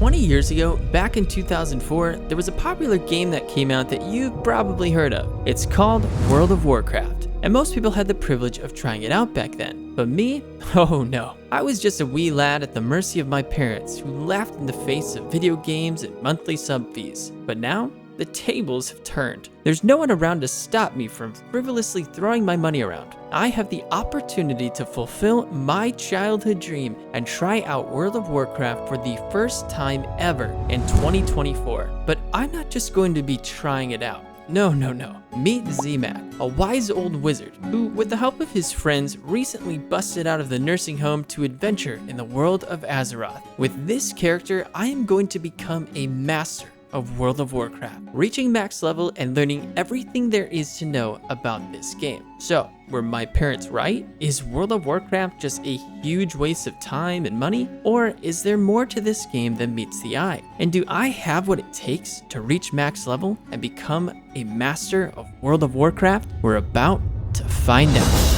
20 years ago, back in 2004, there was a popular game that came out that you've probably heard of. It's called World of Warcraft, and most people had the privilege of trying it out back then. But me? Oh no. I was just a wee lad at the mercy of my parents who laughed in the face of video games and monthly sub fees. But now, the tables have turned. There's no one around to stop me from frivolously throwing my money around. I have the opportunity to fulfill my childhood dream and try out World of Warcraft for the first time ever in 2024. But I'm not just going to be trying it out. No. Meet Z-Mac, a wise old wizard who, with the help of his friends, recently busted out of the nursing home to adventure in the world of Azeroth. With this character, I am going to become a master of World of Warcraft, reaching max level and learning everything there is to know about this game. So, were my parents right? Is World of Warcraft just a huge waste of time and money? Or is there more to this game than meets the eye? And do I have what it takes to reach max level and become a master of World of Warcraft? We're about to find out.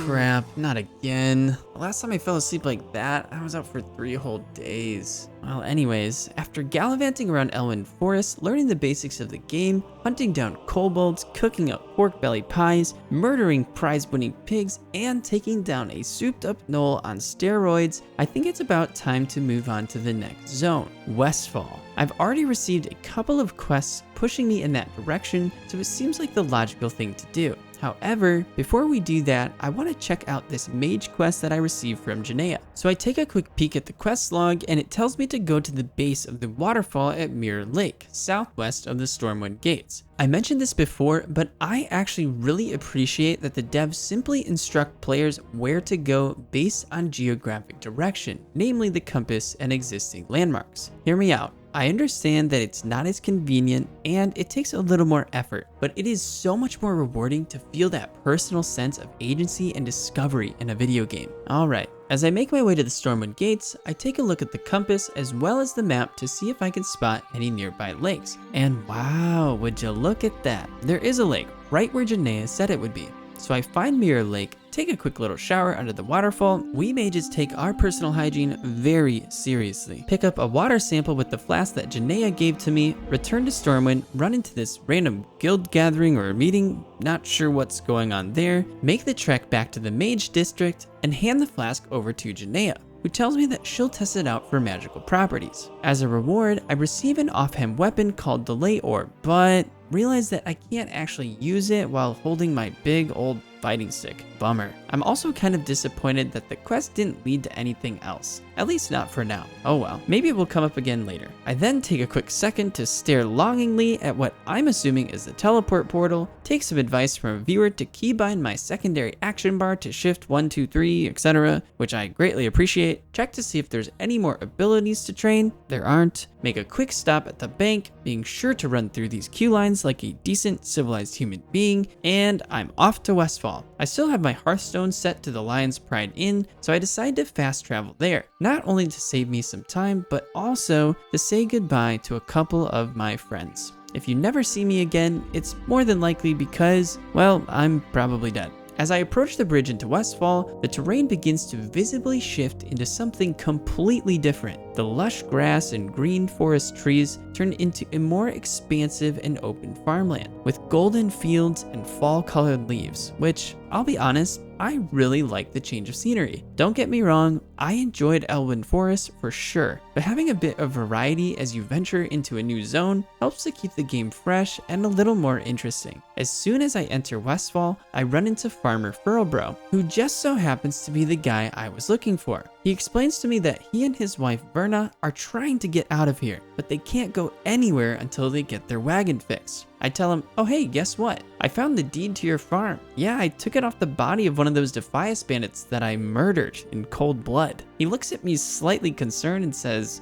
Crap, not again. The last time I fell asleep like that, I was out for 3 whole days. Well, anyways, after gallivanting around Elwynn Forest, learning the basics of the game, hunting down kobolds, cooking up pork belly pies, murdering prize-winning pigs, and taking down a souped-up gnoll on steroids, I think it's about time to move on to the next zone, Westfall. I've already received a couple of quests pushing me in that direction, so it seems like the logical thing to do. However, before we do that, I want to check out this mage quest that I received from Janaea. So I take a quick peek at the quest log and it tells me to go to the base of the waterfall at Mirror Lake, southwest of the Stormwind Gates. I mentioned this before, but I actually really appreciate that the devs simply instruct players where to go based on geographic direction, namely the compass and existing landmarks. Hear me out. I understand that it's not as convenient and it takes a little more effort, but it is so much more rewarding to feel that personal sense of agency and discovery in a video game. Alright, as I make my way to the Stormwind Gates, I take a look at the compass as well as the map to see if I can spot any nearby lakes. And wow, would you look at that? There is a lake right where Janaea said it would be. So I find Mirror Lake, take a quick little shower under the waterfall. We mages take our personal hygiene very seriously. Pick up a water sample with the flask that Janaea gave to me, return to Stormwind, run into this random guild gathering or meeting, not sure what's going on there, make the trek back to the mage district, and hand the flask over to Janaea, who tells me that she'll test it out for magical properties. As a reward, I receive an offhand weapon called Delay Orb, but realize that I can't actually use it while holding my big old fighting stick. Bummer. I'm also kind of disappointed that the quest didn't lead to anything else. At least not for now. Oh well, maybe it will come up again later. I then take a quick second to stare longingly at what I'm assuming is the teleport portal, take some advice from a viewer to keybind my secondary action bar to shift 1, 2, 3, etc., which I greatly appreciate, check to see if there's any more abilities to train. There aren't. Make a quick stop at the bank, being sure to run through these queue lines like a decent civilized human being, and I'm off to Westfall. I still have my Hearthstone set to the Lion's Pride Inn, so I decide to fast travel there, not only to save me some time, but also to say goodbye to a couple of my friends. If you never see me again, it's more than likely because, well, I'm probably dead. As I approach the bridge into Westfall, the terrain begins to visibly shift into something completely different. The lush grass and green forest trees turn into a more expansive and open farmland, with golden fields and fall-colored leaves, which, I'll be honest, I really like the change of scenery. Don't get me wrong, I enjoyed Elwynn Forest for sure, but having a bit of variety as you venture into a new zone helps to keep the game fresh and a little more interesting. As soon as I enter Westfall, I run into Farmer Furlbrow, who just so happens to be the guy I was looking for. He explains to me that he and his wife Verna are trying to get out of here, but they can't go anywhere until they get their wagon fixed. I tell him, oh hey, guess what? I found the deed to your farm. Yeah, I took it off the body of one of those Defias bandits that I murdered in cold blood. He looks at me slightly concerned and says,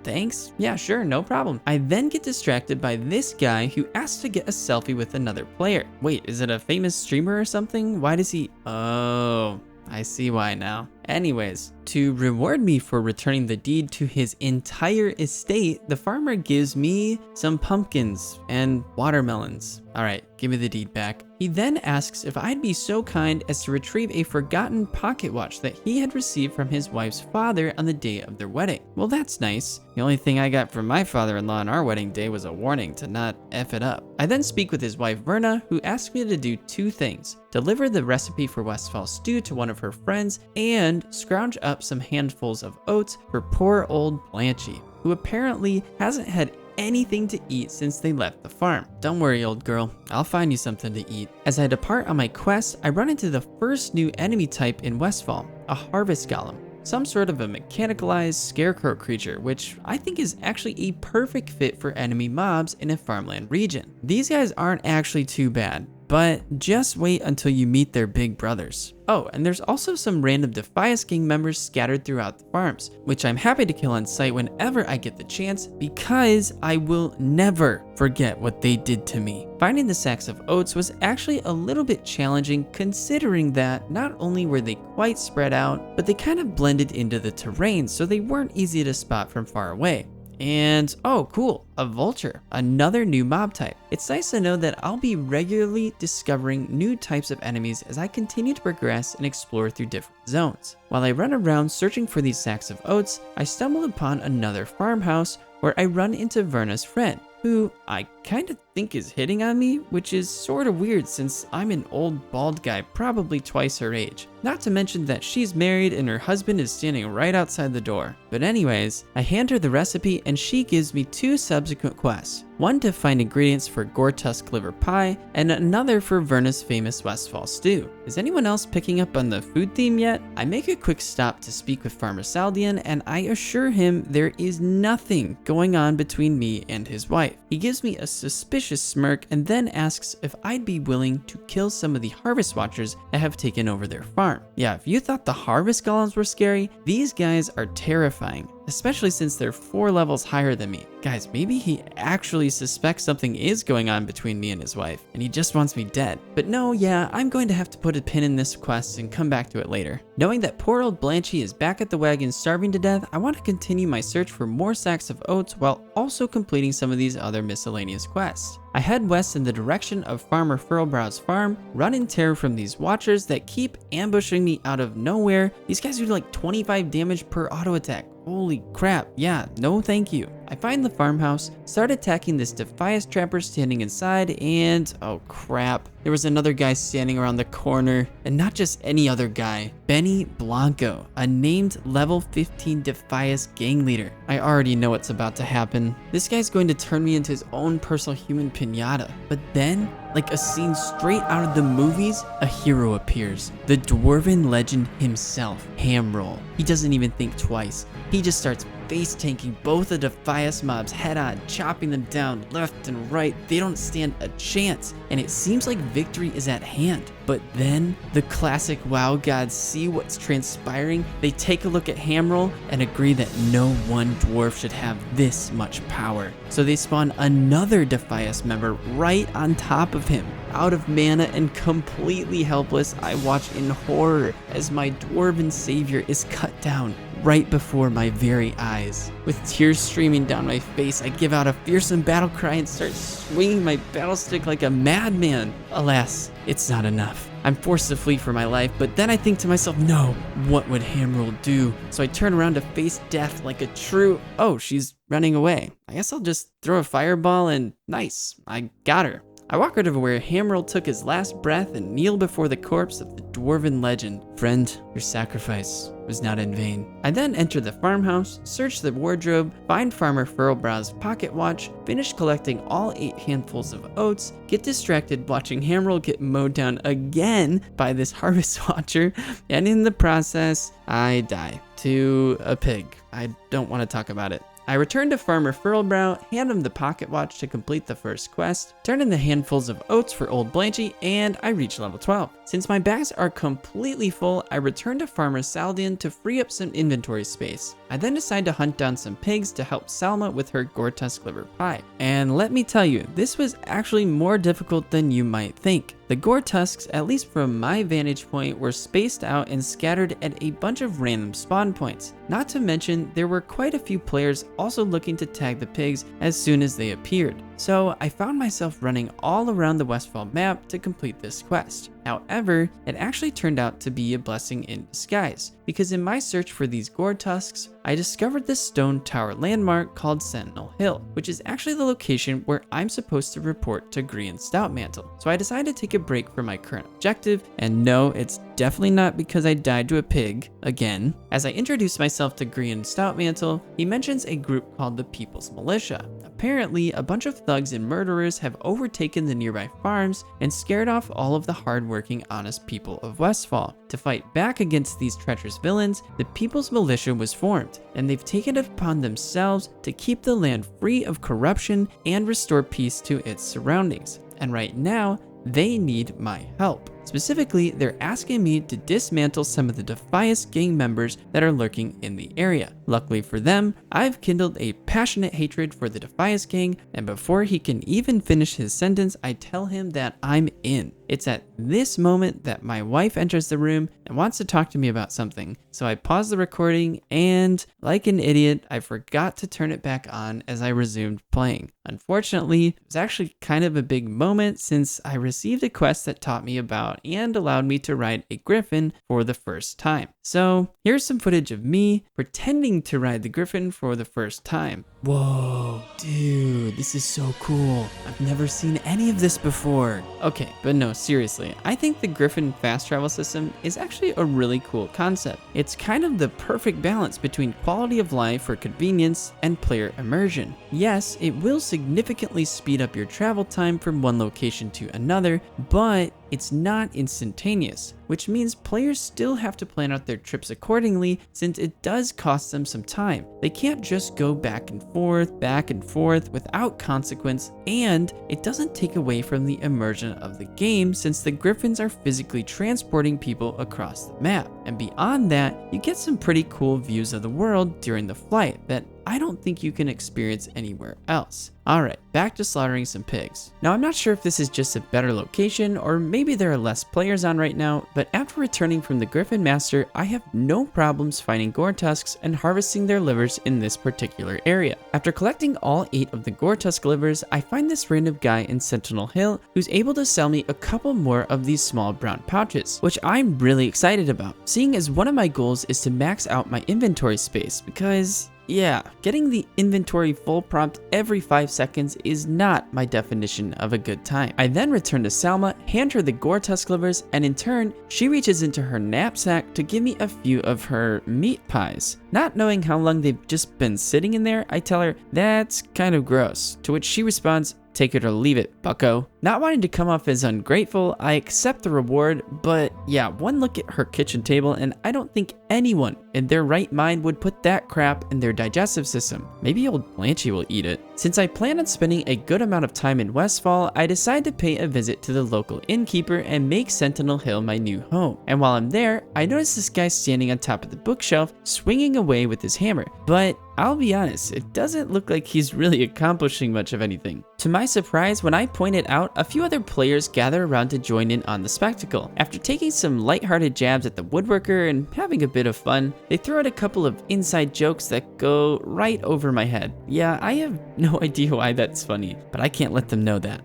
thanks. Yeah, sure, no problem. I then get distracted by this guy who asks to get a selfie with another player. Wait, is it a famous streamer or something? Why does he... Oh, I see why now. Anyways, to reward me for returning the deed to his entire estate, the farmer gives me some pumpkins and watermelons. All right, give me the deed back. He then asks if I'd be so kind as to retrieve a forgotten pocket watch that he had received from his wife's father on the day of their wedding. Well, that's nice. The only thing I got from my father-in-law on our wedding day was a warning to not F it up. I then speak with his wife Verna, who asked me to do two things: deliver the recipe for Westfall stew to one of her friends, and scrounge up some handfuls of oats for poor old Blanchy, who apparently hasn't had anything to eat since they left the farm. Don't worry, old girl, I'll find you something to eat. As I depart on my quest, I run into the first new enemy type in Westfall, a harvest golem. Some sort of a mechanicalized scarecrow creature, which I think is actually a perfect fit for enemy mobs in a farmland region. These guys aren't actually too bad, but just wait until you meet their big brothers. Oh, and there's also some random Defias gang members scattered throughout the farms, which I'm happy to kill on sight whenever I get the chance, because I will never forget what they did to me. Finding the sacks of oats was actually a little bit challenging, considering that not only were they quite spread out, but they kind of blended into the terrain, so they weren't easy to spot from far away. And oh cool, a vulture, another new mob type. It's nice to know that I'll be regularly discovering new types of enemies as I continue to progress and explore through different zones. While I run around searching for these sacks of oats, I stumble upon another farmhouse where I run into Verna's friend, who I kind of think is hitting on me, which is sort of weird since I'm an old bald guy probably twice her age. Not to mention that she's married and her husband is standing right outside the door. But anyways, I hand her the recipe and she gives me two subsequent quests. One to find ingredients for Gortusk liver pie, and another for Verna's famous Westfall stew. Is anyone else picking up on the food theme yet? I make a quick stop to speak with Farmer Saldean, and I assure him there is nothing going on between me and his wife. He gives me a suspicious smirk and then asks if I'd be willing to kill some of the harvest watchers that have taken over their farm. Yeah, if you thought the harvest golems were scary, these guys are terrifying, especially since they're 4 levels higher than me. Guys, maybe he actually suspects something is going on between me and his wife, and he just wants me dead. But no, yeah, I'm going to have to put a pin in this quest and come back to it later. Knowing that poor old Blanchy is back at the wagon starving to death, I want to continue my search for more sacks of oats while also completing some of these other miscellaneous quests. I head west in the direction of Farmer Furlbrow's farm, run in terror from these watchers that keep ambushing me out of nowhere. These guys do like 25 damage per auto attack. Holy crap, yeah, no thank you. I find the farmhouse, start attacking this Defias trapper standing inside, and oh crap, there was another guy standing around the corner, and not just any other guy, Benny Blanco, a named level 15 Defias gang leader. I already know what's about to happen. This guy's going to turn me into his own personal human pinata, but then, like a scene straight out of the movies, a hero appears. The dwarven legend himself, Hamroll. He doesn't even think twice. He just starts face tanking both the Defias mobs head on, chopping them down left and right. They don't stand a chance, and it seems like victory is at hand. But then the classic WoW gods see what's transpiring. They take a look at Hamroll and agree that no one dwarf should have this much power. So they spawn another Defias member right on top of him. Out of mana and completely helpless, I watch in horror as my dwarven savior is cut down right before my very eyes. With tears streaming down my face, I give out a fearsome battle cry and start swinging my battle stick like a madman. Alas, it's not enough. I'm forced to flee for my life, but then I think to myself, no, what would Hamroll do? So I turn around to face death like a true... Oh, she's running away. I guess I'll just throw a fireball and nice, I got her. I walk right over where Hamroll took his last breath and kneel before the corpse of the dwarven legend. Friend, your sacrifice was not in vain. I then enter the farmhouse, search the wardrobe, find Farmer Furlbrow's pocket watch, finish collecting all 8 handfuls of oats, get distracted watching Hamroll get mowed down again by this harvest watcher, and in the process, I die to a pig. I don't want to talk about it. I return to Farmer Furlbrow, hand him the pocket watch to complete the first quest, turn in the handfuls of oats for old Blanchy, and I reach level 12. Since my bags are completely full, I return to Farmer Saldean to free up some inventory space. I then decide to hunt down some pigs to help Salma with her Gore-Tusk liver pie. And let me tell you, this was actually more difficult than you might think. The Gore-Tusks, at least from my vantage point, were spaced out and scattered at a bunch of random spawn points. Not to mention, there were quite a few players also looking to tag the pigs as soon as they appeared. So I found myself running all around the Westfall map to complete this quest. However, it actually turned out to be a blessing in disguise, because in my search for these Gore-Tusks, I discovered this stone tower landmark called Sentinel Hill, which is actually the location where I'm supposed to report to Grian Stoutmantle. So I decided to take a break from my current objective, and no, it's definitely not because I died to a pig, again. As I introduce myself to Grian Stoutmantle, he mentions a group called the People's Militia. Apparently, a bunch of thugs and murderers have overtaken the nearby farms and scared off all of the hardworking, honest people of Westfall. To fight back against these treacherous villains, the People's Militia was formed, and they've taken it upon themselves to keep the land free of corruption and restore peace to its surroundings. And right now, they need my help. Specifically, they're asking me to dismantle some of the Defias gang members that are lurking in the area. Luckily for them, I've kindled a passionate hatred for the Defias gang, and before he can even finish his sentence, I tell him that I'm in. It's at this moment that my wife enters the room and wants to talk to me about something, so I pause the recording and, like an idiot, I forgot to turn it back on as I resumed playing. Unfortunately, it was actually kind of a big moment since I received a quest that taught me about and allowed me to ride a griffin for the first time. So here's some footage of me pretending to ride the griffin for the first time. Whoa, dude, this is so cool. I've never seen any of this before. Okay, but no, seriously, I think the Griffin fast travel system is actually a really cool concept. It's kind of the perfect balance between quality of life for convenience and player immersion. Yes, it will significantly speed up your travel time from one location to another, but it's not instantaneous, which means players still have to plan out their trips accordingly since it does cost them some time. They can't just go back and forth without consequence, and it doesn't take away from the immersion of the game since the Griffins are physically transporting people across the map. And beyond that, you get some pretty cool views of the world during the flight that I don't think you can experience anywhere else. Alright, back to slaughtering some pigs. Now I'm not sure if this is just a better location or maybe there are less players on right now, but after returning from the Griffin Master, I have no problems finding Gore-Tusks and harvesting their livers in this particular area. After collecting all 8 of the Gore-Tusk livers, I find this random guy in Sentinel Hill who's able to sell me a couple more of these small brown pouches, which I'm really excited about, seeing as one of my goals is to max out my inventory space because yeah, getting the inventory full prompt every 5 seconds is not my definition of a good time. I then return to Salma, hand her the Gore-Tusk livers, and in turn, she reaches into her knapsack to give me a few of her meat pies. Not knowing how long they've just been sitting in there, I tell her, that's kind of gross, to which she responds, take it or leave it, bucko. Not wanting to come off as ungrateful, I accept the reward, but yeah, one look at her kitchen table and I don't think anyone in their right mind would put that crap in their digestive system. Maybe old Blanchy will eat it. Since I plan on spending a good amount of time in Westfall, I decide to pay a visit to the local innkeeper and make Sentinel Hill my new home. And while I'm there, I notice this guy standing on top of the bookshelf, swinging away with his hammer. But I'll be honest, it doesn't look like he's really accomplishing much of anything. To my surprise, when I point it out, a few other players gather around to join in on the spectacle. After taking some lighthearted jabs at the woodworker and having a bit of fun, they throw out a couple of inside jokes that go right over my head. Yeah, I have no idea why that's funny, but I can't let them know that.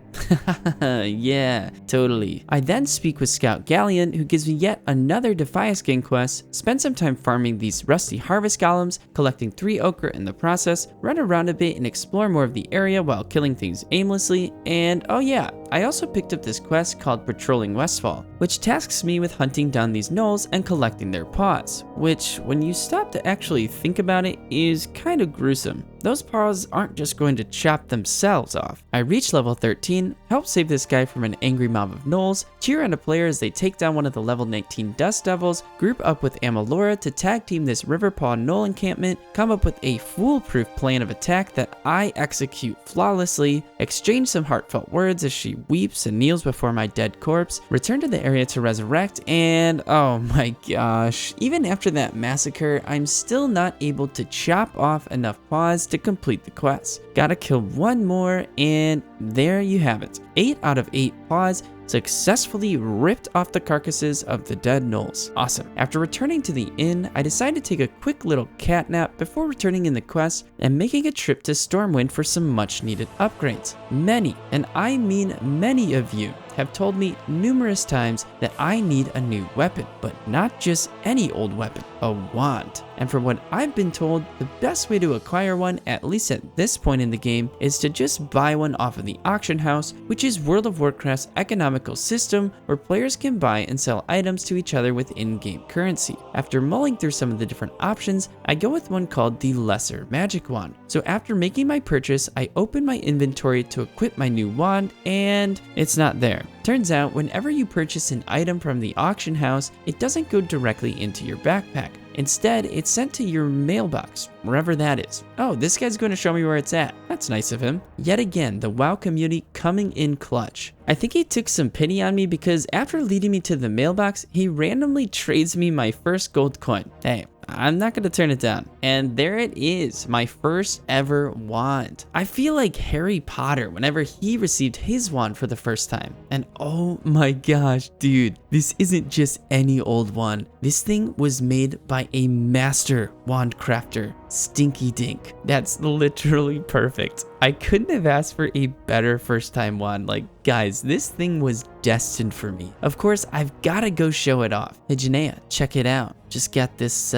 Yeah, totally. I then speak with Scout Galleon, who gives me yet another Defias gang quest, spend some time farming these rusty harvest golems, collecting 3 ochre in the process, run around a bit and explore more of the area while killing things aimlessly, and oh yeah, I also picked up this quest called Patrolling Westfall, which tasks me with hunting down these gnolls and collecting their paws, which, when you stop to actually think about it, is kind of gruesome. Those paws aren't just going to chop themselves off. I reach level 13, help save this guy from an angry mob of gnolls, cheer on a player as they take down one of the level 19 Dust Devils, group up with Amalora to tag team this Riverpaw Gnoll encampment, come up with a foolproof plan of attack that I execute flawlessly, exchange some heartfelt words as she weeps and kneels before my dead corpse, return to the area to resurrect, and oh my gosh, even after that massacre, I'm still not able to chop off enough paws to complete the quest. Gotta kill one more, and there you have it. 8 out of 8 paws successfully ripped off the carcasses of the dead gnolls. Awesome. After returning to the inn, I decided to take a quick little cat nap before returning in the quest and making a trip to Stormwind for some much needed upgrades. Many, and I mean many of you, have told me numerous times that I need a new weapon, but not just any old weapon, a wand. And from what I've been told, the best way to acquire one, at least at this point in the game, is to just buy one off of the auction house, which is World of Warcraft's economical system where players can buy and sell items to each other with in-game currency. After mulling through some of the different options, I go with one called the Lesser Magic Wand. So after making my purchase, I open my inventory to equip my new wand, and it's not there. Turns out, whenever you purchase an item from the auction house, it doesn't go directly into your backpack. Instead, it's sent to your mailbox, wherever that is. Oh, this guy's going to show me where it's at. That's nice of him. Yet again, the WoW community coming in clutch. I think he took some pity on me because after leading me to the mailbox, he randomly trades me my first gold coin. Hey, I'm not going to turn it down. And there it is, my first ever wand. I feel like Harry Potter whenever he received his wand for the first time. And oh my gosh, dude, this isn't just any old wand. This thing was made by a master wand crafter, Stinky Dink. That's literally perfect. I couldn't have asked for a better first time wand. Like, guys, this thing was destined for me. Of course, I've got to go show it off. Hey, Janaea, check it out. Just got this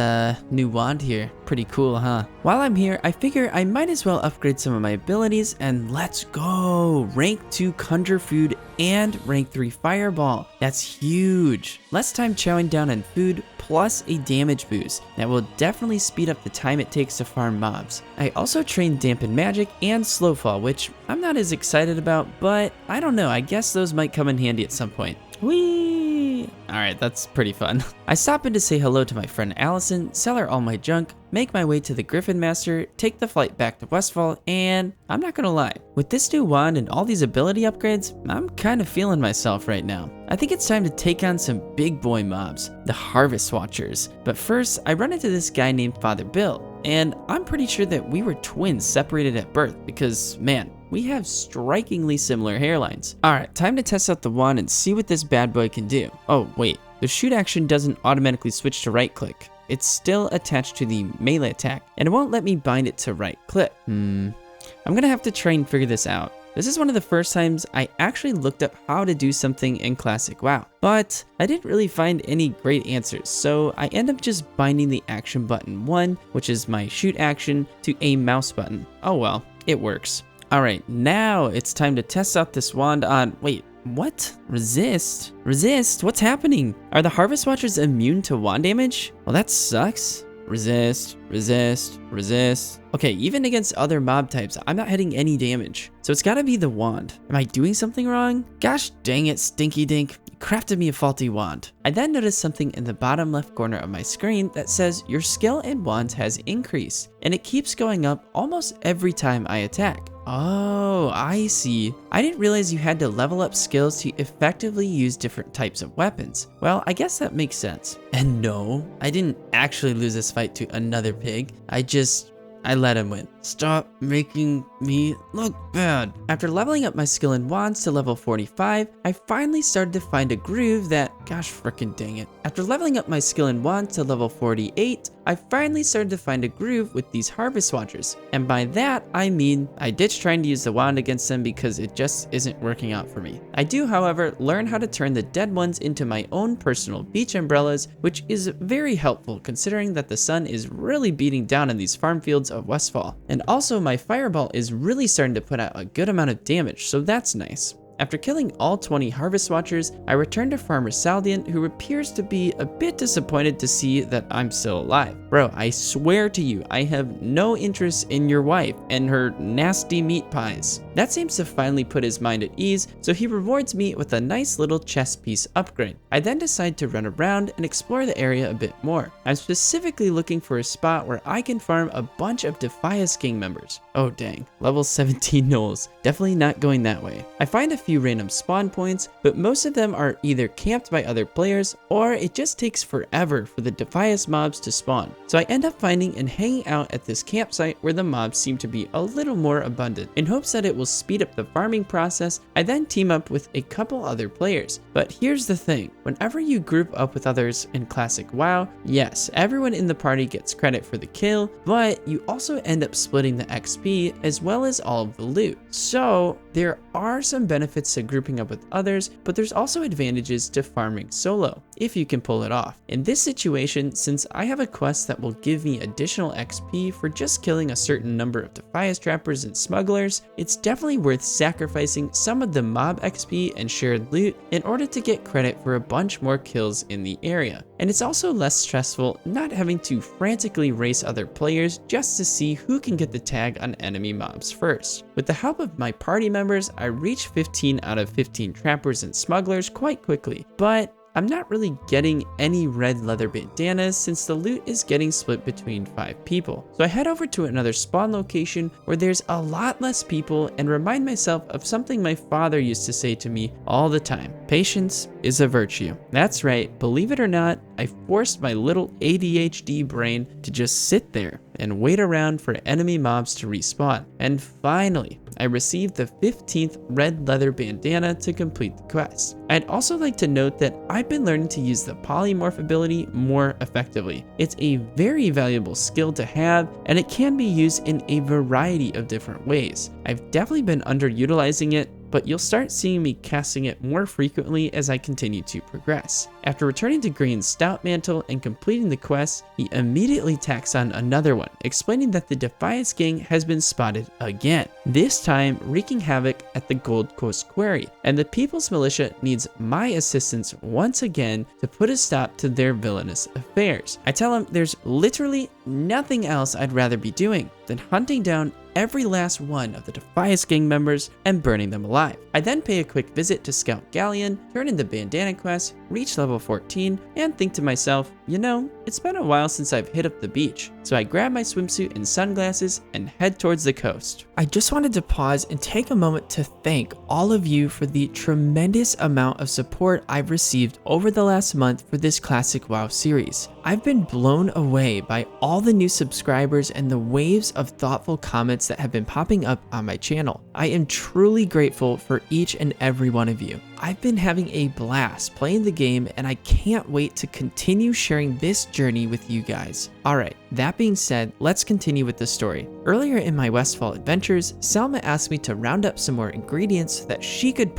new wand here. Pretty cool, huh? While I'm here, I figure I might as well upgrade some of my abilities, and let's go! Rank 2 Conjure Food and Rank 3 Fireball. That's huge. Less time chowing down on food, plus a damage boost that will definitely speed up the time it takes to farm mobs. I also trained Dampen Magic and Slowfall, which I'm not as excited about, but I don't know, I guess those might come in handy at some point. Whee! Alright, that's pretty fun. I stop in to say hello to my friend Allison, sell her all my junk, make my way to the Griffin Master, take the flight back to Westfall, and I'm not gonna lie, with this new wand and all these ability upgrades, I'm kind of feeling myself right now. I think it's time to take on some big boy mobs, the Harvest Watchers. But first, I run into this guy named Father Bill, and I'm pretty sure that we were twins separated at birth because, man, we have strikingly similar hairlines. Alright, time to test out the wand and see what this bad boy can do. Oh, wait, the shoot action doesn't automatically switch to right click. It's still attached to the melee attack, and it won't let me bind it to right click. I'm gonna have to try and figure this out. This is one of the first times I actually looked up how to do something in Classic WoW, but I didn't really find any great answers, so I end up just binding the action button 1, which is my shoot action, to a mouse button. Oh well, it works. Alright, now it's time to test out this wand on, wait, what? Resist? Resist? What's happening? Are the Harvest Watchers immune to wand damage? Well, that sucks. Resist, resist, resist. Okay, even against other mob types, I'm not hitting any damage. So it's gotta be the wand. Am I doing something wrong? Gosh dang it, Stinky Dink. You crafted me a faulty wand. I then noticed something in the bottom left corner of my screen that says your skill in wands has increased, and it keeps going up almost every time I attack. Oh, I see. I didn't realize you had to level up skills to effectively use different types of weapons. Well, I guess that makes sense. And no, I didn't actually lose this fight to another pig. I let him win. Stop making me look bad. After leveling up my skill in wands to level 45, I finally started to find a groove that, gosh frickin' dang it. After leveling up my skill in wands to level 48, I finally started to find a groove with these Harvest Watchers. And by that, I mean, I ditched trying to use the wand against them because it just isn't working out for me. I do, however, learn how to turn the dead ones into my own personal beach umbrellas, which is very helpful considering that the sun is really beating down on these farm fields of Westfall. And also my fireball is really starting to put out a good amount of damage, so that's nice. After killing all 20 Harvest Watchers, I return to Farmer Saldean, who appears to be a bit disappointed to see that I'm still alive. Bro, I swear to you, I have no interest in your wife and her nasty meat pies. That seems to finally put his mind at ease, so he rewards me with a nice little chest piece upgrade. I then decide to run around and explore the area a bit more. I'm specifically looking for a spot where I can farm a bunch of Defias gang members. Oh dang, level 17 gnolls. Definitely not going that way. I find a few random spawn points, but most of them are either camped by other players or it just takes forever for the Defias mobs to spawn. So I end up finding and hanging out at this campsite where the mobs seem to be a little more abundant. In hopes that it will speed up the farming process, I then team up with a couple other players. But here's the thing, whenever you group up with others in classic WoW, yes, everyone in the party gets credit for the kill, but you also end up splitting the XP as well as all of the loot. So there are some benefits to grouping up with others, but there's also advantages to farming solo, if you can pull it off. In this situation, since I have a quest that will give me additional XP for just killing a certain number of Defias trappers and smugglers, it's definitely worth sacrificing some of the mob XP and shared loot in order to get credit for a bunch more kills in the area. And it's also less stressful not having to frantically race other players just to see who can get the tag on enemy mobs first. With the help of my party members, I reach 15 out of 15 trappers and smugglers quite quickly, but I'm not really getting any red leather bandanas since the loot is getting split between 5 people. So I head over to another spawn location where there's a lot less people and remind myself of something my father used to say to me all the time. Patience is a virtue. That's right, believe it or not, I forced my little ADHD brain to just sit there and wait around for enemy mobs to respawn. And finally, I received the 15th red leather bandana to complete the quest. I'd also like to note that I've been learning to use the polymorph ability more effectively. It's a very valuable skill to have, and it can be used in a variety of different ways. I've definitely been underutilizing it, but you'll start seeing me casting it more frequently as I continue to progress. After returning to Green's Stout Mantle and completing the quest, he immediately tacks on another one, explaining that the Defias gang has been spotted again, this time wreaking havoc at the Gold Coast Quarry, and the People's Militia needs my assistance once again to put a stop to their villainous affairs. I tell him there's literally nothing else I'd rather be doing than hunting down every last one of the Defias gang members and burning them alive. I then pay a quick visit to Scout Galleon, turn in the bandana quest, reach level 14, and think to myself, you know, it's been a while since I've hit up the beach, so I grab my swimsuit and sunglasses and head towards the coast. I just wanted to pause and take a moment to thank all of you for the tremendous amount of support I've received over the last month for this Classic WoW series. I've been blown away by all the new subscribers and the waves of thoughtful comments that have been popping up on my channel. I am truly grateful for each and every one of you. I've been having a blast playing the game, and I can't wait to continue sharing this journey with you guys. Alright, that being said, let's continue with the story. Earlier in my Westfall adventures, Selma asked me to round up some more ingredients so that she could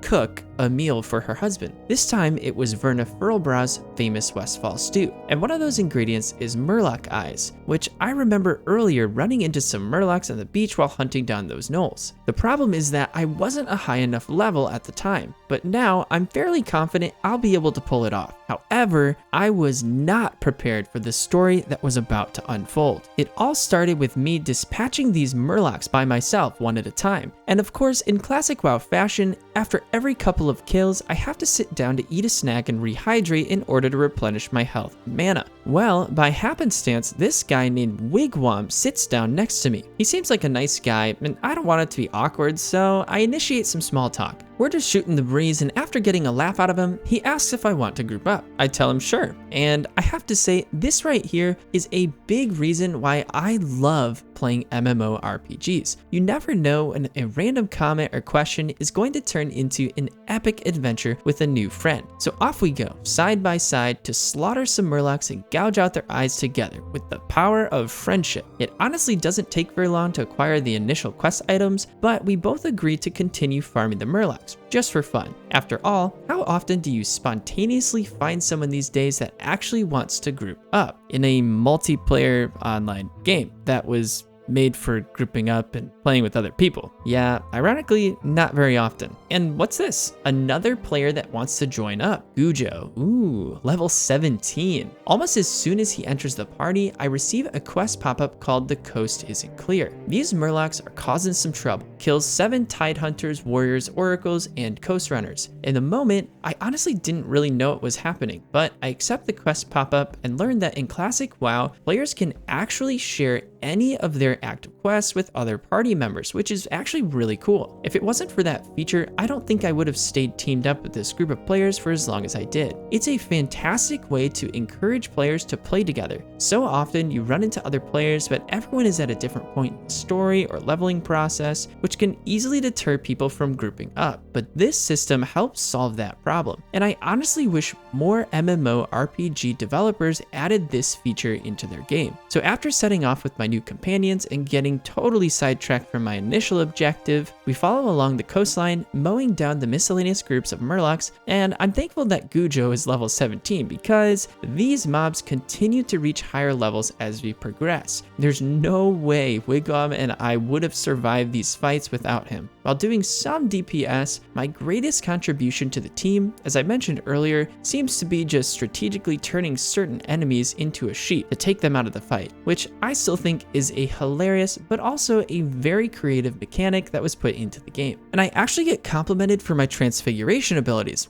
cook a meal for her husband. This time it was Verna Furlbrow's famous Westfall stew. And one of those ingredients is Murloc eyes, which I remember earlier running into some Murlocs on the beach while hunting down those gnolls. The problem is that I wasn't a high enough level at the time, but now I'm fairly confident I'll be able to pull it off. However, I was not prepared for the story that was about to unfold. It all started with me dispatching these Murlocs by myself one at a time. And of course, in classic WoW fashion, after every couple of kills, I have to sit down to eat a snack and rehydrate in order to replenish my health and mana. Well, by happenstance, this guy named Wigwam sits down next to me. He seems like a nice guy, and I don't want it to be awkward, so I initiate some small talk. We're just shooting the breeze, and after getting a laugh out of him, he asks if I want to group up. I tell him sure, and I have to say, this right here is a big reason why I love playing MMORPGs. You never know when a random comment or question is going to turn into an epic adventure with a new friend. So off we go, side by side, to slaughter some Murlocs and gouge out their eyes together with the power of friendship. It honestly doesn't take very long to acquire the initial quest items, but we both agree to continue farming the Murlocs, just for fun. After all, how often do you spontaneously find someone these days that actually wants to group up in a multiplayer online game? That was made for grouping up and playing with other people. Yeah, ironically, not very often. And what's this? Another player that wants to join up. Gujo. Ooh, level 17. Almost as soon as he enters the party, I receive a quest pop-up called The Coast Isn't Clear. These Murlocs are causing some trouble. Kills 7 Tidehunters, Warriors, Oracles, and Coast Runners. In the moment, I honestly didn't really know it was happening, but I accept the quest pop-up and learn that in Classic WoW, players can actually share any of their active quests with other party members, which is actually really cool. If it wasn't for that feature, I don't think I would have stayed teamed up with this group of players for as long as I did. It's a fantastic way to encourage players to play together. So often you run into other players, but everyone is at a different point in the story or leveling process, which can easily deter people from grouping up. But this system helps solve that problem. And I honestly wish more MMORPG developers added this feature into their game. So after setting off with my new companions and getting totally sidetracked from my initial objective, we follow along the coastline, mowing down the miscellaneous groups of Murlocs, and I'm thankful that Gujo is level 17 because these mobs continue to reach higher levels as we progress. There's no way Wigwam and I would have survived these fights without him. While doing some DPS, my greatest contribution to the team, as I mentioned earlier, seems to be just strategically turning certain enemies into a sheep to take them out of the fight, which I still think is a hilarious but also a very creative mechanic that was put into the game. And I actually get complimented for my transfiguration abilities.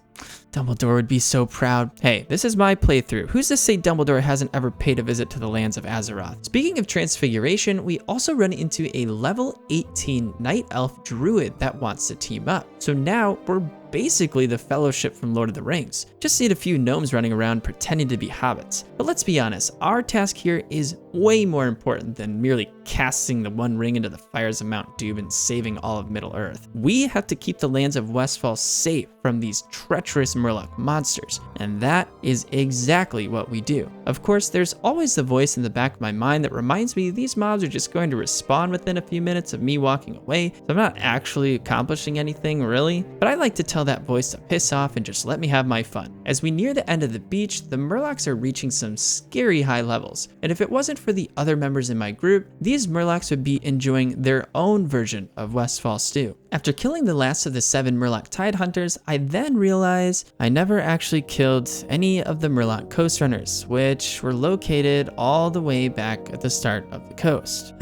Dumbledore would be so proud. Hey, this is my playthrough. Who's to say Dumbledore hasn't ever paid a visit to the lands of Azeroth? Speaking of transfiguration, we also run into a level 18 Night Elf Druid that wants to team up. So now we're basically the Fellowship from Lord of the Rings. Just see a few gnomes running around pretending to be hobbits. But let's be honest, our task here is way more important than merely casting the One Ring into the fires of Mount Doom and saving all of Middle-earth. We have to keep the lands of Westfall safe from these treacherous Murloc monsters, and that is exactly what we do. Of course, there's always the voice in the back of my mind that reminds me these mobs are just going to respawn within a few minutes of me walking away, so I'm not actually accomplishing anything really, but I like to tell that voice to piss off and just let me have my fun. As we near the end of the beach, the Murlocs are reaching some scary high levels, and if it wasn't for the other members in my group, these Murlocs would be enjoying their own version of Westfall stew. After killing the last of the 7 Murloc Tidehunters, I then realized I never actually killed any of the Murloc Coast Runners, which were located all the way back at the start of the coast.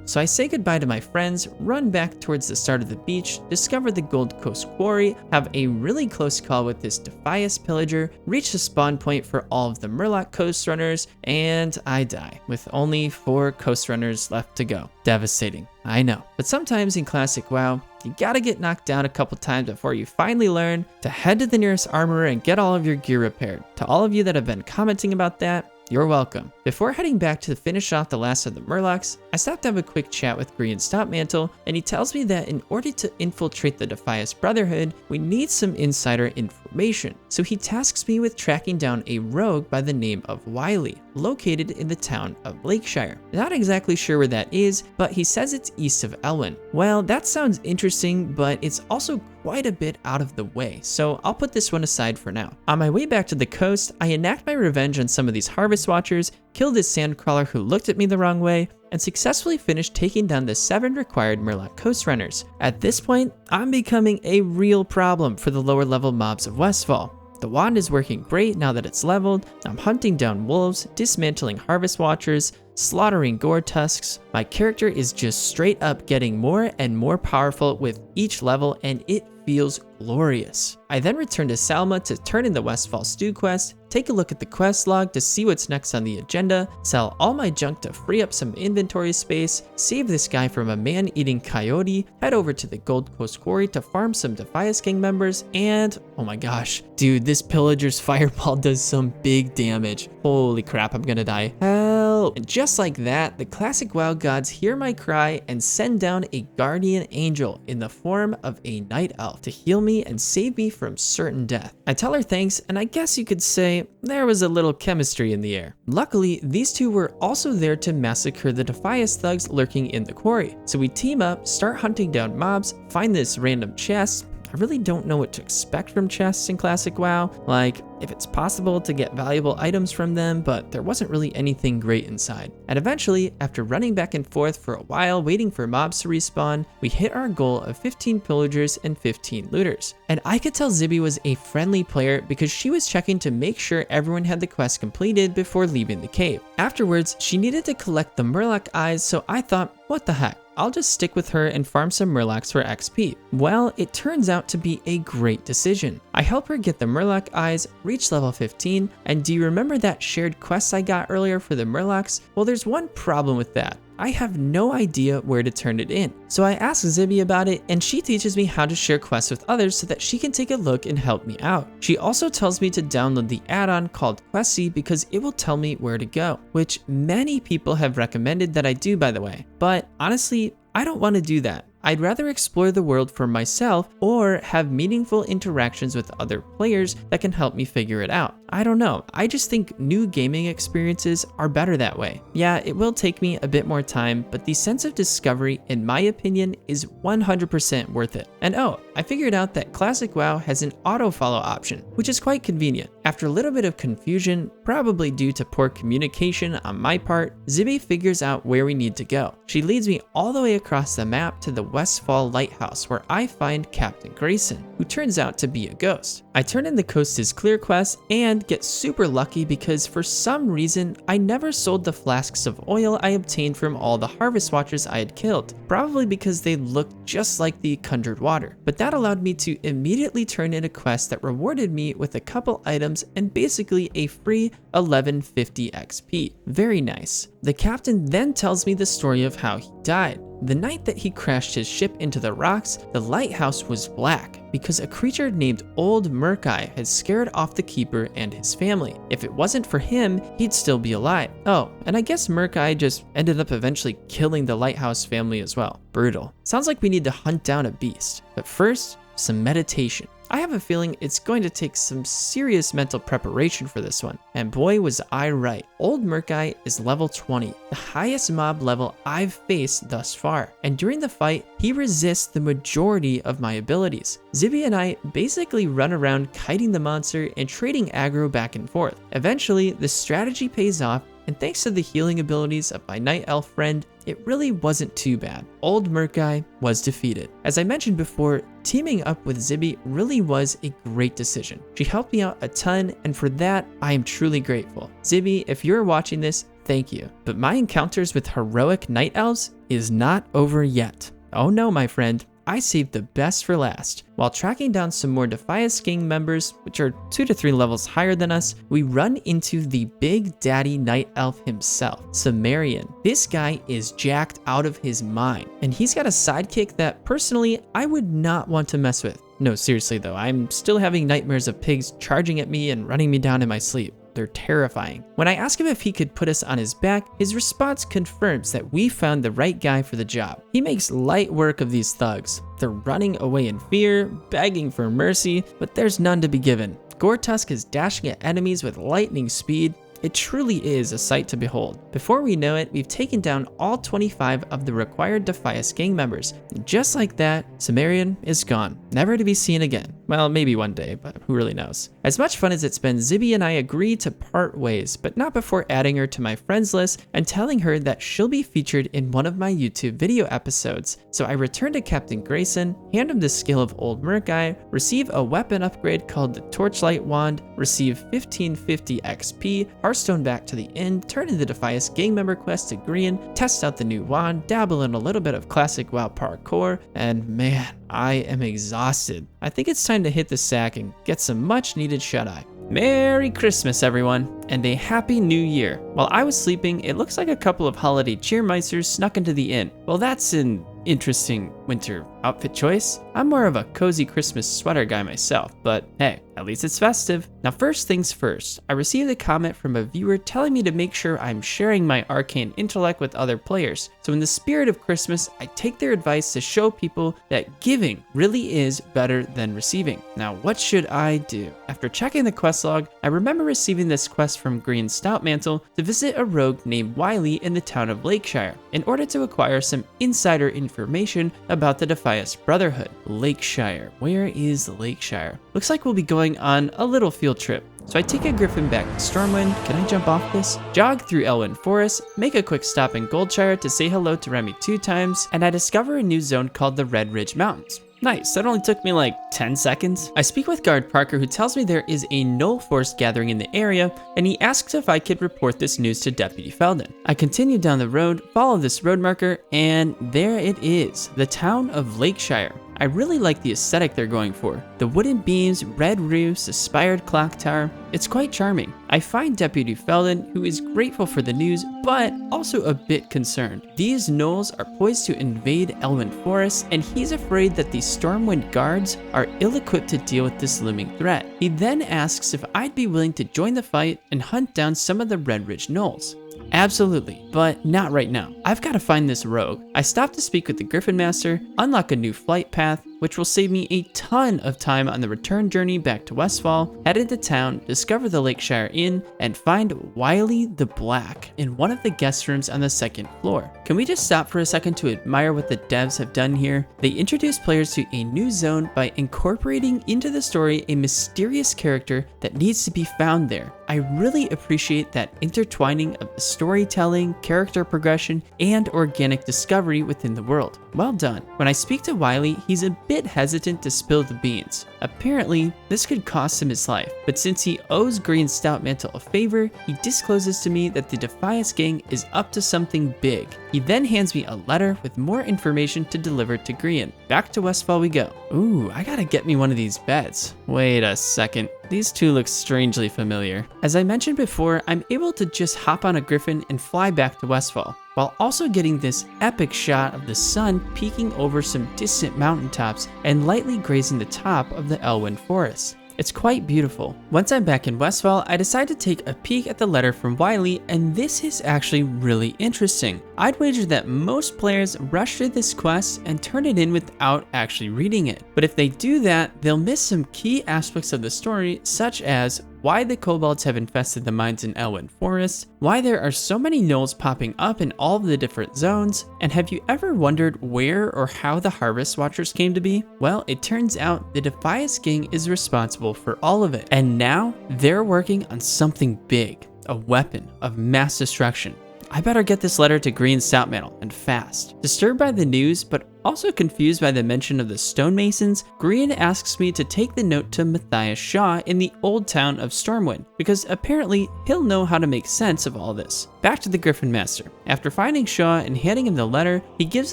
So I say goodbye to my friends, run back towards the start of the beach, discover the Gold Coast Quarry, have a really close call with this Defias pillager, reach the spawn point for all of the Murloc Coast Runners, and I die, with only 4 Coast Runners left to go. Devastating, I know. But sometimes in Classic WoW, you gotta get knocked down a couple times before you finally learn to head to the nearest armorer and get all of your gear repaired. To all of you that have been commenting about that, you're welcome. Before heading back to finish off the last of the Murlocs, I stopped to have a quick chat with Green Stompmantle, and he tells me that in order to infiltrate the Defias Brotherhood, we need some insider information. So he tasks me with tracking down a rogue by the name of Wiley, located in the town of Lakeshire. Not exactly sure where that is, but he says it's east of Elwyn. Well, that sounds interesting, but it's also quite a bit out of the way, so I'll put this one aside for now. On my way back to the coast, I enact my revenge on some of these Harvest Watchers, kill this Sandcrawler who looked at me the wrong way, and successfully finish taking down the 7 required Murloc Coast Runners. At this point, I'm becoming a real problem for the lower level mobs of Westfall. The wand is working great now that it's leveled. I'm hunting down wolves, dismantling Harvest Watchers, slaughtering gore tusks. My character is just straight up getting more and more powerful with each level, and it feels glorious. I then return to Salma to turn in the Westfall Stew quest, take a look at the quest log to see what's next on the agenda, sell all my junk to free up some inventory space, save this guy from a man-eating coyote, head over to the Gold Coast Quarry to farm some Defias Gang members, and oh my gosh, dude, this pillager's fireball does some big damage. Holy crap, I'm gonna die. Help! And just like that, the classic WoW gods hear my cry and send down a guardian angel in the form of a night elf to heal me and save me from certain death. I tell her thanks, and I guess you could say there was a little chemistry in the air. Luckily, these two were also there to massacre the Defias thugs lurking in the quarry. So we team up, start hunting down mobs, find this random chest. I really don't know what to expect from chests in Classic WoW. Like, if it's possible to get valuable items from them, but there wasn't really anything great inside. And eventually, after running back and forth for a while waiting for mobs to respawn, we hit our goal of 15 pillagers and 15 looters. And I could tell Xbii was a friendly player because she was checking to make sure everyone had the quest completed before leaving the cave. Afterwards, she needed to collect the Murloc eyes, so I thought, what the heck? I'll just stick with her and farm some Murlocs for XP. Well, it turns out to be a great decision. I help her get the Murloc eyes, reach level 15, and do you remember that shared quest I got earlier for the Murlocs? Well, there's one problem with that. I have no idea where to turn it in. So I asked Xbii about it, and she teaches me how to share quests with others so that she can take a look and help me out. She also tells me to download the add-on called Questy because it will tell me where to go, which many people have recommended that I do, by the way. But honestly, I don't want to do that. I'd rather explore the world for myself or have meaningful interactions with other players that can help me figure it out. I don't know, I just think new gaming experiences are better that way. Yeah, it will take me a bit more time, but the sense of discovery, in my opinion, is 100% worth it. And oh, I figured out that Classic WoW has an auto-follow option, which is quite convenient. After a little bit of confusion, probably due to poor communication on my part, Xbii figures out where we need to go. She leads me all the way across the map to the Westfall lighthouse, where I find Captain Grayson, who turns out to be a ghost. I turn in the Coast is Clear quest and get super lucky because for some reason I never sold the flasks of oil I obtained from all the Harvest Watchers I had killed, probably because they looked just like the conjured water. But that allowed me to immediately turn in a quest that rewarded me with a couple items and basically a free 1150 XP. Very nice. The captain then tells me the story of how he died. The night that he crashed his ship into the rocks, the lighthouse was black because a creature named Old Murk-Eye had scared off the keeper and his family. If it wasn't for him, he'd still be alive. Oh, and I guess Murk-Eye just ended up eventually killing the lighthouse family as well. Brutal. Sounds like we need to hunt down a beast. But first, some meditation. I have a feeling it's going to take some serious mental preparation for this one, and boy was I right. Old Murk-Eye is level 20, the highest mob level I've faced thus far, and during the fight, he resists the majority of my abilities. Xbii and I basically run around kiting the monster and trading aggro back and forth. Eventually, the strategy pays off, and thanks to the healing abilities of my night elf friend, it really wasn't too bad. Old Murk-Eye was defeated. As I mentioned before, teaming up with Xbii really was a great decision. She helped me out a ton, and for that, I am truly grateful. Xbii, if you're watching this, thank you. But my encounters with heroic night elves is not over yet. Oh no, my friend. I saved the best for last. While tracking down some more Defias gang members, which are 2 to 3 levels higher than us, we run into the big daddy night elf himself, Samarian. This guy is jacked out of his mind, and he's got a sidekick that personally I would not want to mess with. No, seriously though, I'm still having nightmares of pigs charging at me and running me down in my sleep. They're terrifying. When I ask him if he could put us on his back, his response confirms that we found the right guy for the job. He makes light work of these thugs. They're running away in fear, begging for mercy, but there's none to be given. Gortusk is dashing at enemies with lightning speed. It truly is a sight to behold. Before we know it, we've taken down all 25 of the required Defias gang members. And just like that, Samarian is gone, never to be seen again. Well, maybe one day, but who really knows. As much fun as it's been, Xbii and I agree to part ways, but not before adding her to my friends list and telling her that she'll be featured in one of my YouTube video episodes. So I return to Captain Grayson, hand him the skill of Old Murk-Eye, receive a weapon upgrade called the Torchlight Wand, receive 1550 XP, Hearthstone back to the inn, turn in the Defias gang member quest to Green, test out the new wand, dabble in a little bit of classic WoW parkour, and man, I am exhausted. I think it's time to hit the sack and get some much needed shut-eye. Merry Christmas, everyone, and a Happy New Year. While I was sleeping, it looks like a couple of holiday cheermeisters snuck into the inn. Well, that's an interesting winter outfit choice. I'm more of a cozy Christmas sweater guy myself, but hey, at least it's festive. Now, first things first, I received a comment from a viewer telling me to make sure I'm sharing my arcane intellect with other players. So in the spirit of Christmas, I take their advice to show people that giving really is better than receiving. Now, what should I do? After checking the quest log, I remember receiving this quest from Green Stoutmantle to visit a rogue named Wiley in the town of Lakeshire in order to acquire some insider information about the Defias Brotherhood. Lakeshire. Where is Lakeshire? Looks like we'll be going on a little field trip. So I take a Griffin back to Stormwind. Can I jump off this? Jog through Elwynn Forest, make a quick stop in Goldshire to say hello to Remy 2 times, and I discover a new zone called the Red Ridge Mountains. Nice, that only took me like 10 seconds. I speak with Guard Parker, who tells me there is a Gnoll force gathering in the area, and he asks if I could report this news to Deputy Felden. I continue down the road, follow this road marker, and there it is, the town of Lakeshire. I really like the aesthetic they're going for. The wooden beams, red roofs, a spired clock tower. It's quite charming. I find Deputy Felden, who is grateful for the news, but also a bit concerned. These gnolls are poised to invade Elwynn Forest, and he's afraid that the Stormwind guards are ill-equipped to deal with this looming threat. He then asks if I'd be willing to join the fight and hunt down some of the Red Ridge gnolls. Absolutely, but not right now. I've got to find this rogue. I stop to speak with the Griffin Master, unlock a new flight path, which will save me a ton of time on the return journey back to Westfall, head into town, discover the Lakeshire Inn, and find Wiley the Black in one of the guest rooms on the 2nd floor. Can we just stop for a second to admire what the devs have done here? They introduce players to a new zone by incorporating into the story a mysterious character that needs to be found there. I really appreciate that intertwining of the storytelling, character progression, and organic discovery within the world. Well done. When I speak to Wiley, he's a bit hesitant to spill the beans. Apparently, this could cost him his life, but since he owes Green Stoutmantle a favor, he discloses to me that the Defias gang is up to something big. He then hands me a letter with more information to deliver to Green. Back to Westfall we go. Ooh, I gotta get me one of these beds. Wait a second. These two look strangely familiar. As I mentioned before, I'm able to just hop on a Griffin and fly back to Westfall, while also getting this epic shot of the sun peeking over some distant mountaintops and lightly grazing the top of the Elwynn Forest. It's quite beautiful. Once I'm back in Westfall, I decide to take a peek at the letter from Wiley, and this is actually really interesting. I'd wager that most players rush through this quest and turn it in without actually reading it. But if they do that, they'll miss some key aspects of the story, such as why the kobolds have infested the mines in Elwynn Forest, why there are so many gnolls popping up in all of the different zones, and have you ever wondered where or how the Harvest Watchers came to be? Well, it turns out the Defias gang is responsible for all of it, and now they're working on something big, a weapon of mass destruction. I better get this letter to Green Stoutmantle, and fast. Disturbed by the news, but also confused by the mention of the Stonemasons, Green asks me to take the note to Matthias Shaw in the old town of Stormwind, because apparently he'll know how to make sense of all this. Back to the Griffin Master. After finding Shaw and handing him the letter, he gives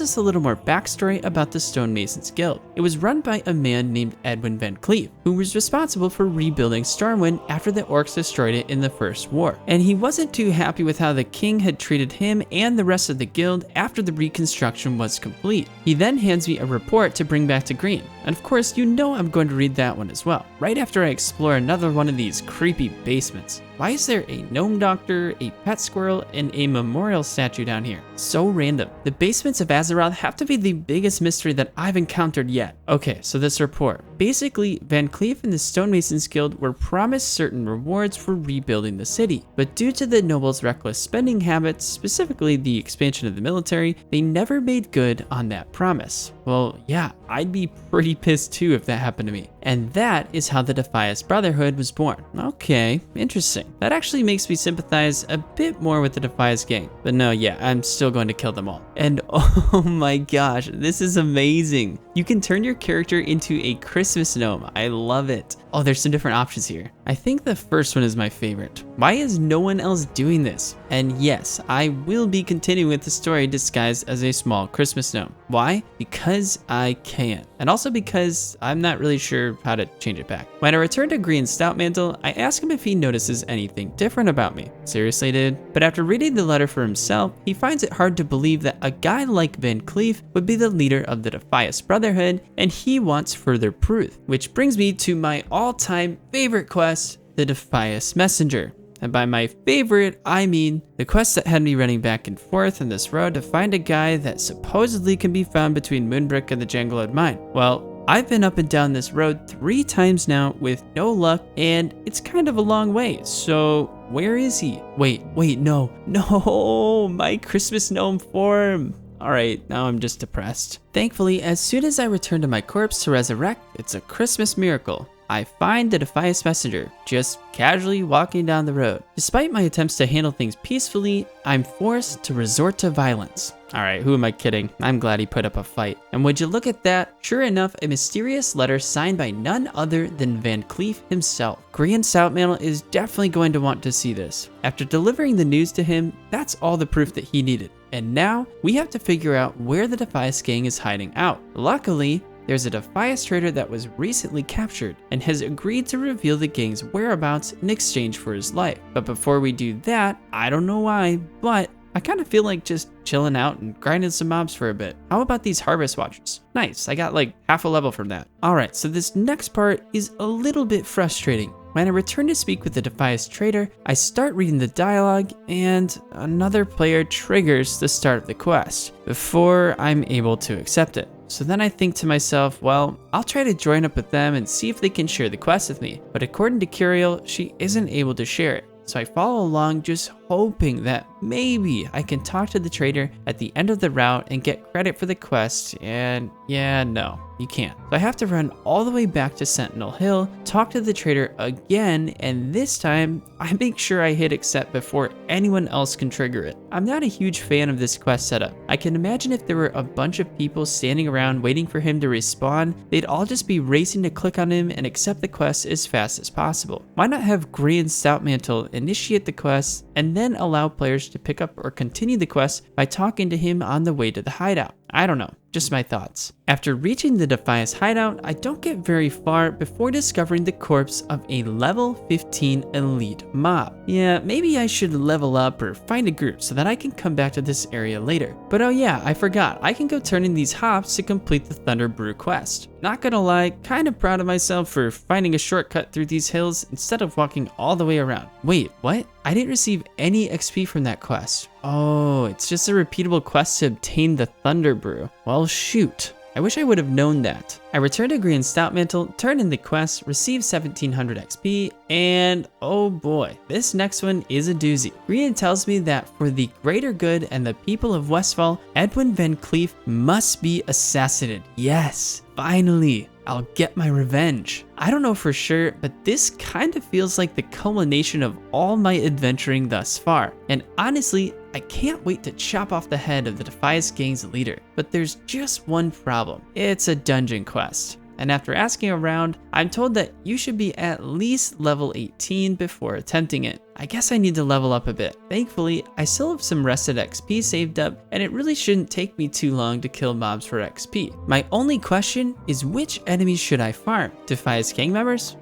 us a little more backstory about the Stonemasons Guild. It was run by a man named Edwin Van Cleave, who was responsible for rebuilding Stormwind after the orcs destroyed it in the First War. And he wasn't too happy with how the king had treated him and the rest of the guild after the reconstruction was complete. He then hands me a report to bring back to Green. And of course, you know I'm going to read that one as well, right after I explore another one of these creepy basements. Why is there a gnome doctor, a pet squirrel, and a memorial statue down here? So random. The basements of Azeroth have to be the biggest mystery that I've encountered yet. Okay, so this report. Basically, Van Cleave and the Stonemasons Guild were promised certain rewards for rebuilding the city, but due to the nobles' reckless spending habits, specifically the expansion of the military, they never made good on that promise. Well, yeah, I'd be pretty pissed too if that happened to me. And that is how the Defias Brotherhood was born. Okay, interesting. That actually makes me sympathize a bit more with the Defias gang. But no, yeah, I'm still going to kill them all. And oh my gosh, this is amazing. You can turn your character into a Christmas gnome. I love it. Oh, there's some different options here. I think the first one is my favorite. Why is no one else doing this? And yes, I will be continuing with the story disguised as a small Christmas gnome. Why? Because I can. And also because I'm not really sure how to change it back. When I return to Green Stoutmantle, I ask him if he notices anything different about me. Seriously, dude? But after reading the letter for himself, he finds it hard to believe that a guy like Van Cleave would be the leader of the Defias Brotherhood, and he wants further proof. Which brings me to my all-time favorite quest, the Defias Messenger. And by my favorite, I mean the quest that had me running back and forth on this road to find a guy that supposedly can be found between Moonbrick and the Jangled Mine. Well, I've been up and down this road 3 times now with no luck, and it's kind of a long way, so where is he? Wait, no, my Christmas gnome form. Alright, now I'm just depressed. Thankfully, as soon as I return to my corpse to resurrect, it's a Christmas miracle. I find the Defias messenger, just casually walking down the road. Despite my attempts to handle things peacefully, I'm forced to resort to violence. Alright, who am I kidding? I'm glad he put up a fight. And would you look at that? Sure enough, a mysterious letter signed by none other than Van Cleef himself. Grian Stoutmantle is definitely going to want to see this. After delivering the news to him, that's all the proof that he needed. And now, we have to figure out where the Defias gang is hiding out. Luckily, there's a Defias traitor that was recently captured and has agreed to reveal the gang's whereabouts in exchange for his life. But before we do that, I don't know why, but I kind of feel like just chilling out and grinding some mobs for a bit. How about these Harvest Watchers? Nice, I got like half a level from that. Alright, so this next part is a little bit frustrating. When I return to speak with the Defias traitor, I start reading the dialogue and another player triggers the start of the quest before I'm able to accept it. So then I think to myself, well, I'll try to join up with them and see if they can share the quest with me. But according to Curiel, she isn't able to share it. So I follow along just hoping that maybe I can talk to the traitor at the end of the route and get credit for the quest, and yeah, no, you can't. So I have to run all the way back to Sentinel Hill, talk to the traitor again, and this time I make sure I hit accept before anyone else can trigger it. I'm not a huge fan of this quest setup. I can imagine if there were a bunch of people standing around waiting for him to respawn, they'd all just be racing to click on him and accept the quest as fast as possible. Why not have Grian Stoutmantle initiate the quest and then allow players to pick up or continue the quest by talking to him on the way to the hideout? I don't know, just my thoughts. After reaching the Defias hideout, I don't get very far before discovering the corpse of a level 15 elite mob. Yeah, maybe I should level up or find a group so that I can come back to this area later. But oh yeah, I forgot, I can go turn in these hops to complete the Thunder Brew quest. Not gonna lie, kind of proud of myself for finding a shortcut through these hills instead of walking all the way around. Wait, what? I didn't receive any XP from that quest. Oh, it's just a repeatable quest to obtain the Thunder Brew. Well, shoot. I wish I would have known that. I returned to Grian Stoutmantle, turned in the quest, received 1700 XP, and oh boy, this next one is a doozy. Grian tells me that for the greater good and the people of Westfall, Edwin Van Cleef must be assassinated. Yes, finally. I'll get my revenge. I don't know for sure, but this kind of feels like the culmination of all my adventuring thus far. And honestly, I can't wait to chop off the head of the Defias gang's leader. But there's just one problem. It's a dungeon quest. And after asking around, I'm told that you should be at least level 18 before attempting it. I guess I need to level up a bit. Thankfully, I still have some rested XP saved up, and it really shouldn't take me too long to kill mobs for XP. My only question is which enemies should I farm? Defias gang members?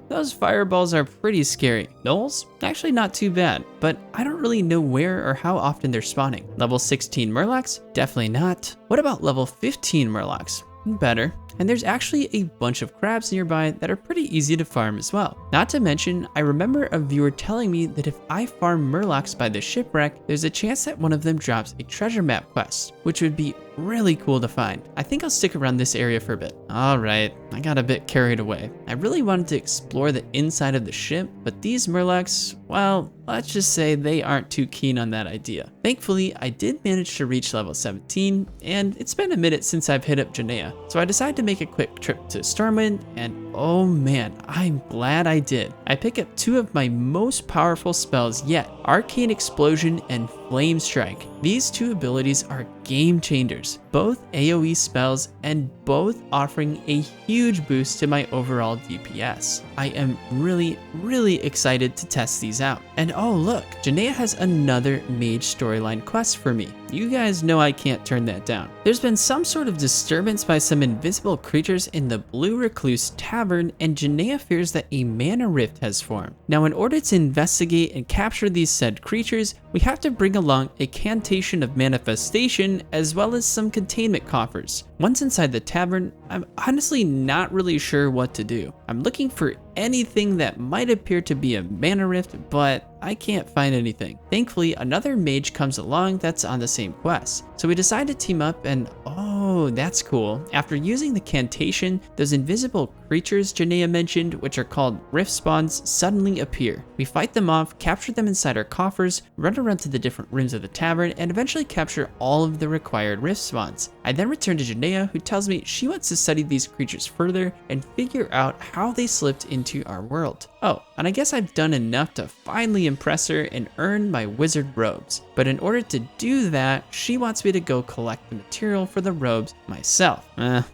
Those fireballs are pretty scary. Gnolls? Actually not too bad, but I don't really know where or how often they're spawning. Level 16 Murlocs? Definitely not. What about level 15 Murlocs? Better. And there's actually a bunch of crabs nearby that are pretty easy to farm as well. Not to mention, I remember a viewer telling me that if I farm Murlocs by the shipwreck, there's a chance that one of them drops a treasure map quest, which would be really cool to find. I think I'll stick around this area for a bit. Alright, I got a bit carried away. I really wanted to explore the inside of the ship, but these Murlocs, well, let's just say they aren't too keen on that idea. Thankfully, I did manage to reach level 17, and it's been a minute since I've hit up Janea, so I decided to make a quick trip to Stormwind, and oh man, I'm glad I did. I pick up two of my most powerful spells yet, Arcane Explosion and Flame Strike. These two abilities are game changers, both AoE spells and both offering a huge boost to my overall DPS. I am really excited to test these out. And oh look, Janea has another mage storyline quest for me. You guys know I can't turn that down. There's been some sort of disturbance by some invisible creatures in the Blue Recluse Tavern, and Janea fears that a mana rift has formed. Now in order to investigate and capture these said creatures, we have to bring along a Cantation of Manifestation as well as some containment coffers. Once inside the tavern, I'm honestly not really sure what to do. I'm looking for anything that might appear to be a mana rift, but I can't find anything. Thankfully, another mage comes along that's on the same quest. So we decide to team up and oh, Oh, that's cool. After using the cantation, those invisible creatures Janaea mentioned, which are called rift spawns, suddenly appear. We fight them off, capture them inside our coffers, run around to the different rooms of the tavern, and eventually capture all of the required rift spawns. I then return to Janaea, who tells me she wants to study these creatures further and figure out how they slipped into our world. Oh, and I guess I've done enough to finally impress her and earn my wizard robes. But in order to do that, she wants me to go collect the material for the robes myself.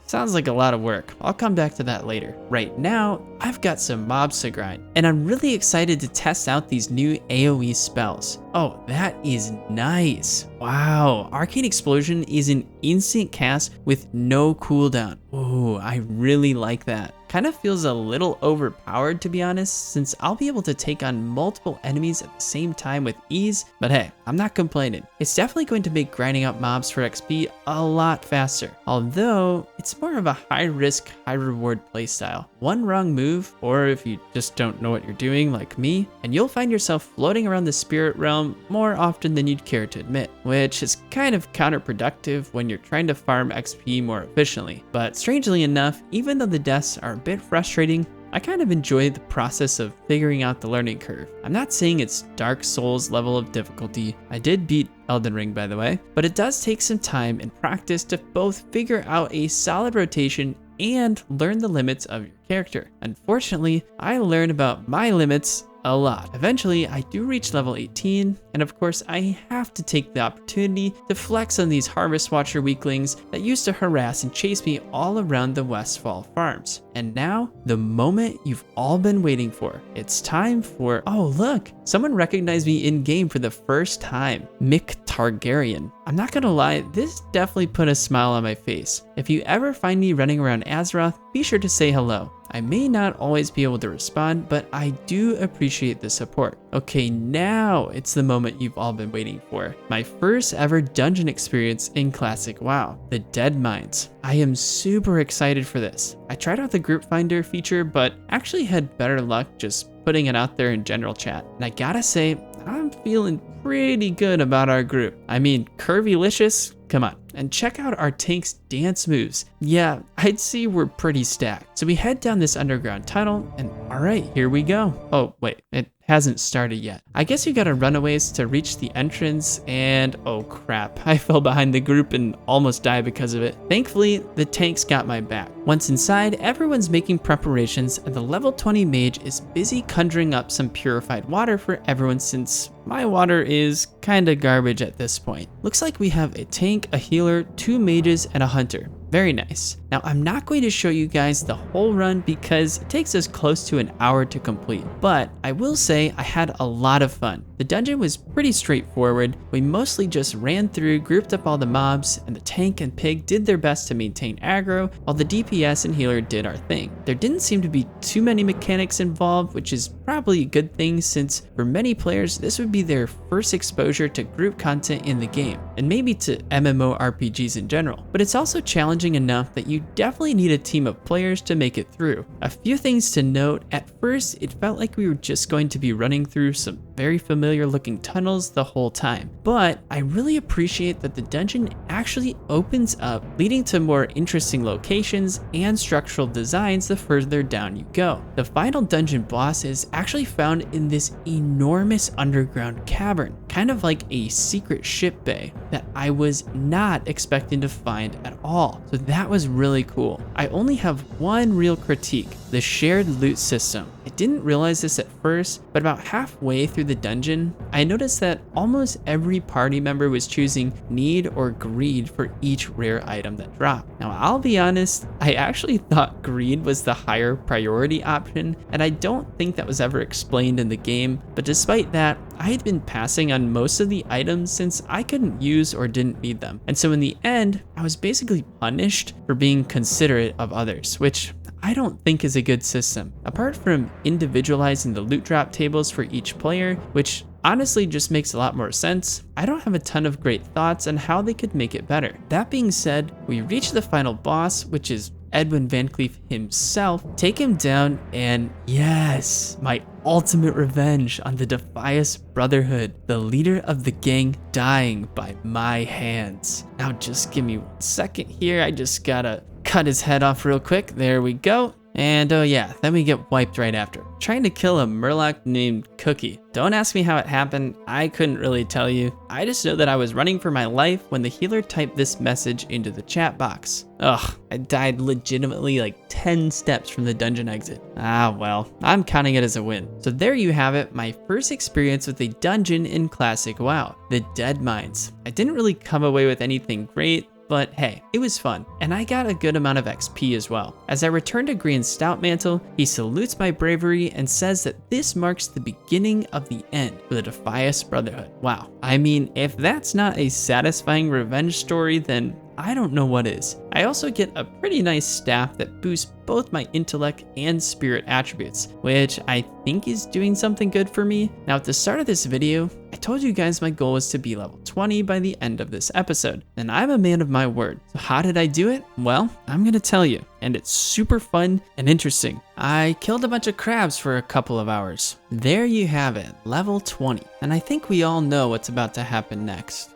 Sounds like a lot of work. I'll come back to that later. Right now, I've got some mobs to grind, and I'm really excited to test out these new AoE spells. Oh, that is nice. Wow, Arcane Explosion is an instant cast with no cooldown. Oh, I really like that. Kind of feels a little overpowered, to be honest, since I'll be able to take on multiple enemies at the same time with ease, but hey, I'm not complaining. It's definitely going to make grinding out mobs for XP a lot faster, although it's more of a high risk, high reward playstyle. One wrong move, or if you just don't know what you're doing like me, and you'll find yourself floating around the spirit realm more often than you'd care to admit, which is kind of counterproductive when you're trying to farm XP more efficiently. But strangely enough, even though the deaths are a bit frustrating, I kind of enjoy the process of figuring out the learning curve. I'm not saying it's Dark Souls level of difficulty. I did beat Elden Ring, by the way, but it does take some time and practice to both figure out a solid rotation and learn the limits of your character. Unfortunately, I learned about my limits a lot. Eventually, I do reach level 18, and of course, I have to take the opportunity to flex on these Harvest Watcher weaklings that used to harass and chase me all around the Westfall farms. And now, the moment you've all been waiting for. It's time for, oh look, someone recognized me in-game for the first time, Mick Targaryen. I'm not gonna lie, this definitely put a smile on my face. If you ever find me running around Azeroth, be sure to say hello. I may not always be able to respond, but I do appreciate the support. Okay, now it's the moment you've all been waiting for. My first ever dungeon experience in Classic WoW, the Dead Mines. I am super excited for this. I tried out the group finder feature, but actually had better luck just putting it out there in general chat. And I gotta say, I'm feeling pretty good about our group. I mean, Curvylicious, come on. And check out our tank's dance moves. Yeah, I'd say we're pretty stacked. So we head down this underground tunnel, and all right, here we go. Oh, wait, it hasn't started yet. I guess you gotta run a ways to reach the entrance, and oh crap, I fell behind the group and almost died because of it. Thankfully, the tanks got my back. Once inside, everyone's making preparations, and the level 20 mage is busy conjuring up some purified water for everyone since my water is kinda garbage at this point. Looks like we have a tank, a healer, 2 mages, and a hunter. Very nice. Now, I'm not going to show you guys the whole run because it takes us close to an hour to complete, but I will say I had a lot of fun. The dungeon was pretty straightforward. We mostly just ran through, grouped up all the mobs, and the tank and pig did their best to maintain aggro, while the DPS and healer did our thing. There didn't seem to be too many mechanics involved, which is probably a good thing since for many players, this would be their first exposure to group content in the game, and maybe to MMORPGs in general. But it's also challenging enough that you definitely need a team of players to make it through. A few things to note: at first, it felt like we were just going to be running through some very familiar looking tunnels the whole time, but I really appreciate that the dungeon actually opens up, leading to more interesting locations and structural designs the further down you go. The final dungeon boss is actually found in this enormous underground cavern, kind of like a secret ship bay that I was not expecting to find at all. So that was really cool. I only have one real critique: the shared loot system. I didn't realize this at first, but about halfway through the dungeon, I noticed that almost every party member was choosing need or greed for each rare item that dropped. Now, I'll be honest, I actually thought greed was the higher priority option, and I don't think that was ever explained in the game, but despite that, I had been passing on most of the items since I couldn't use or didn't need them. And so in the end, I was basically punished for being considerate of others, which I don't think is a good system. Apart from individualizing the loot drop tables for each player, which honestly just makes a lot more sense, I don't have a ton of great thoughts on how they could make it better. That being said, we reach the final boss, which is Edwin Van Cleef himself. Take him down, and yes, my ultimate revenge on the Defias Brotherhood, the leader of the gang dying by my hands. Now just give me 1 second here, I just gotta cut his head off real quick. There we go. And oh yeah, then we get wiped right after. Trying to kill a Murloc named Cookie. Don't ask me how it happened, I couldn't really tell you. I just know that I was running for my life when the healer typed this message into the chat box. Ugh, I died legitimately like 10 steps from the dungeon exit. Ah well, I'm counting it as a win. So there you have it, my first experience with a dungeon in Classic WoW, the Dead Mines. I didn't really come away with anything great, but hey, it was fun, and I got a good amount of XP as well. As I return to Green's Stoutmantle, he salutes my bravery and says that this marks the beginning of the end for the Defias Brotherhood. Wow, I mean, if that's not a satisfying revenge story, then I don't know what is. I also get a pretty nice staff that boosts both my intellect and spirit attributes, which I think is doing something good for me. Now at the start of this video, I told you guys my goal was to be level 20 by the end of this episode, and I'm a man of my word. So how did I do it? Well, I'm gonna tell you, and it's super fun and interesting. I killed a bunch of crabs for a couple of hours. There you have it, level 20. And I think we all know what's about to happen next.